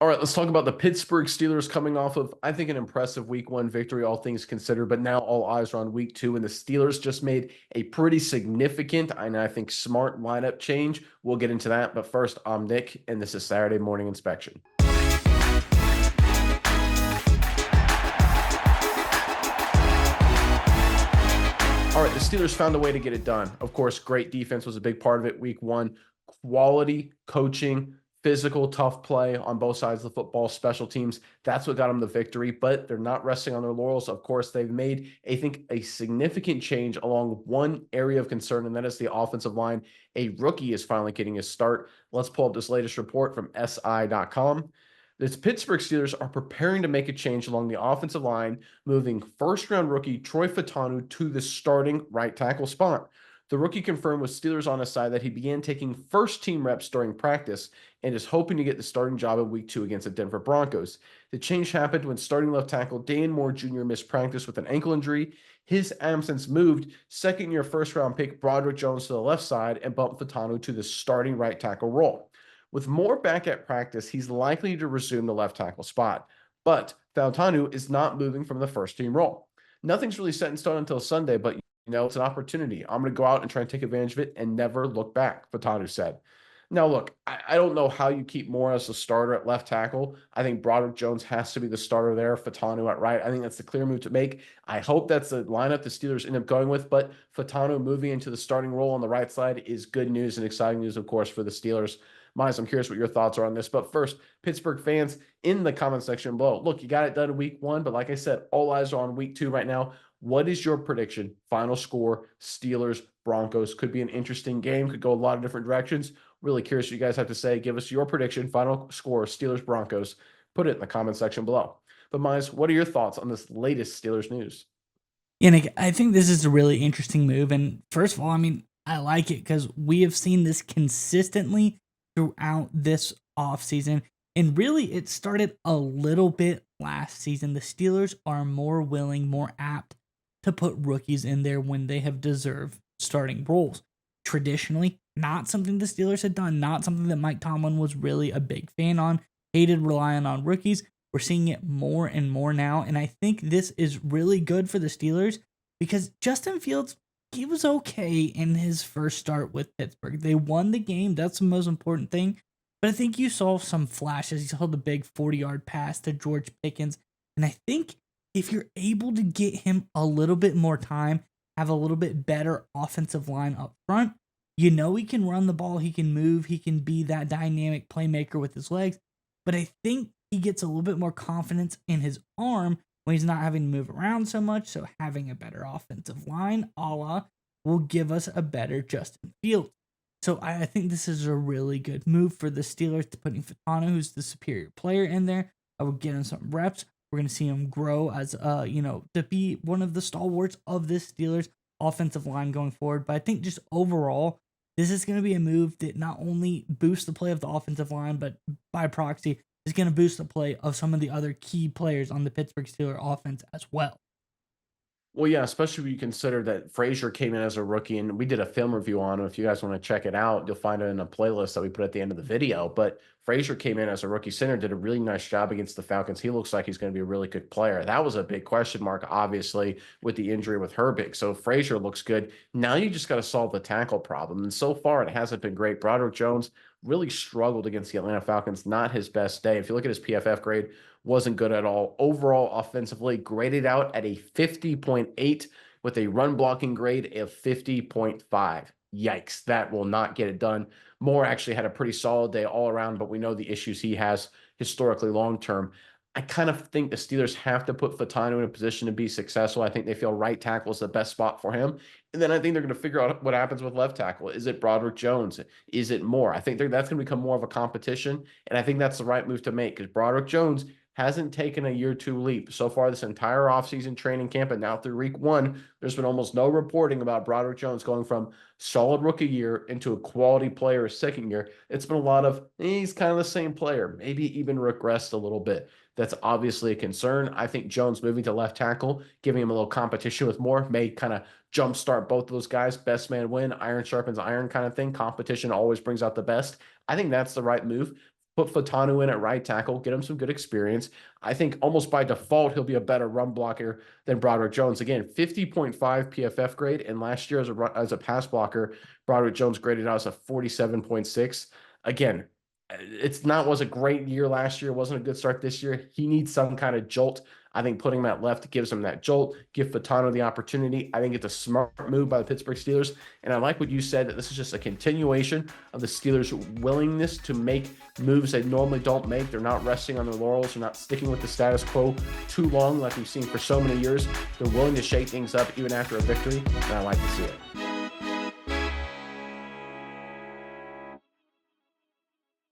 All right, let's talk about the Pittsburgh Steelers coming off of, I think, an impressive week one victory, all things considered. But now all eyes are on week two, and the Steelers just made a pretty significant and I think smart lineup change. We'll get into that. But first, I'm Nick, and this is Saturday Morning Inspection. All right, the Steelers found a way to get it done. Of course, great defense was a big part of it week one. Quality coaching, physical, tough play on both sides of the football, special teams. That's what got them the victory, but they're not resting on their laurels. Of course, they've made, I think, a significant change along one area of concern, and that is the offensive line. A rookie is finally getting his start. Let's pull up this latest report from SI.com. The Pittsburgh Steelers are preparing to make a change along the offensive line, moving first-round rookie Troy Fautanu to the starting right tackle spot. The rookie confirmed with Steelers on his side that he began taking first-team reps during practice and is hoping to get the starting job in week two against the Denver Broncos. The change happened when starting left tackle Dan Moore Jr. missed practice with an ankle injury. His absence moved second-year first-round pick Broderick Jones to the left side and bumped Fautanu to the starting right tackle role. With Moore back at practice, he's likely to resume the left tackle spot, but Fautanu is not moving from the first team role. Nothing's really set in stone until Sunday, but it's an opportunity. I'm going to go out and try and take advantage of it and never look back, Fautanu said. Now, look, I don't know how you keep Moore as a starter at left tackle. I think Broderick Jones has to be the starter there, Fautanu at right. I think that's the clear move to make. I hope that's the lineup the Steelers end up going with, but Fautanu moving into the starting role on the right side is good news and exciting news, of course, for the Steelers. Miles, I'm curious what your thoughts are on this. But first, Pittsburgh fans in the comment section below. Look, you got it done in week one, but like I said, all eyes are on week two right now. What is your prediction? Final score, Steelers, Broncos. Could be an interesting game, could go a lot of different directions. Really curious what you guys have to say. Give us your prediction, final score, Steelers, Broncos. Put it in the comment section below. But Miles, what are your thoughts on this latest Steelers news? Yeah, Nick, I think this is a really interesting move. And first of all, I mean, I like it because we have seen this consistently throughout this offseason. And really, it started a little bit last season. The Steelers are more willing, more apt to put rookies in there when they have deserved starting roles. Traditionally, not something the Steelers had done, not something that Mike Tomlin was really a big fan on, hated relying on rookies. We're seeing it more and more now, and I think this is really good for the Steelers because Justin Fields, he was okay in his first start with Pittsburgh. They won the game, that's the most important thing. But I think you saw some flashes. You saw the big 40-yard pass to George Pickens, and I think if you're able to get him a little bit more time, have a little bit better offensive line up front, he can run the ball, he can move, he can be that dynamic playmaker with his legs. But I think he gets a little bit more confidence in his arm when he's not having to move around so much. So having a better offensive line, a la, will give us a better Justin Fields. So I think this is a really good move for the Steelers to putting Fautanu, who's the superior player, in there. I will get him some reps. We're going to see him grow as, to be one of the stalwarts of this Steelers offensive line going forward. But I think just overall, this is going to be a move that not only boosts the play of the offensive line, but by proxy is going to boost the play of some of the other key players on the Pittsburgh Steelers offense as well. Well, yeah, especially when you consider that Frazier came in as a rookie, and we did a film review on him. If you guys want to check it out, you'll find it in a playlist that we put at the end of the video. But Frazier came in as a rookie center, did a really nice job against the Falcons. He looks like he's going to be a really good player. That was a big question mark, obviously, with the injury with Herbig. So Frazier looks good. Now you just got to solve the tackle problem. And so far, it hasn't been great. Broderick Jones really struggled against the Atlanta Falcons. Not his best day. If you look at his PFF grade, wasn't good at all. Overall, offensively, graded out at a 50.8 with a run blocking grade of 50.5. Yikes, that will not get it done. Moore actually had a pretty solid day all around, but we know the issues he has historically long term. I kind of think the Steelers have to put Fautanu in a position to be successful. I think they feel right tackle is the best spot for him. And then I think they're going to figure out what happens with left tackle. Is it Broderick Jones? Is it Moore? I think that's going to become more of a competition. And I think that's the right move to make because Broderick Jones hasn't taken a year two leap. So far, this entire offseason training camp and now through week one, there's been almost no reporting about Broderick Jones going from solid rookie year into a quality player second year. It's been a lot of, he's kind of the same player, maybe even regressed a little bit. That's obviously a concern. I think Jones moving to left tackle, giving him a little competition with Moore, may kind of jumpstart both of those guys. Best man win, iron sharpens iron kind of thing. Competition always brings out the best. I think that's the right move. put Fatanu in at right tackle, get him some good experience. I think almost by default, he'll be a better run blocker than Broderick Jones. Again, 50.5 PFF grade, and last year as a pass blocker, Broderick Jones graded out as a 47.6. Again, was a great year last year. It wasn't a good start this year. He needs some kind of jolt. I think putting him at left gives him that jolt, give Fatano the opportunity. I think it's a smart move by the Pittsburgh Steelers. And I like what you said, that this is just a continuation of the Steelers' willingness to make moves they normally don't make. They're not resting on their laurels. They're not sticking with the status quo too long like we've seen for so many years. They're willing to shake things up even after a victory, and I like to see it.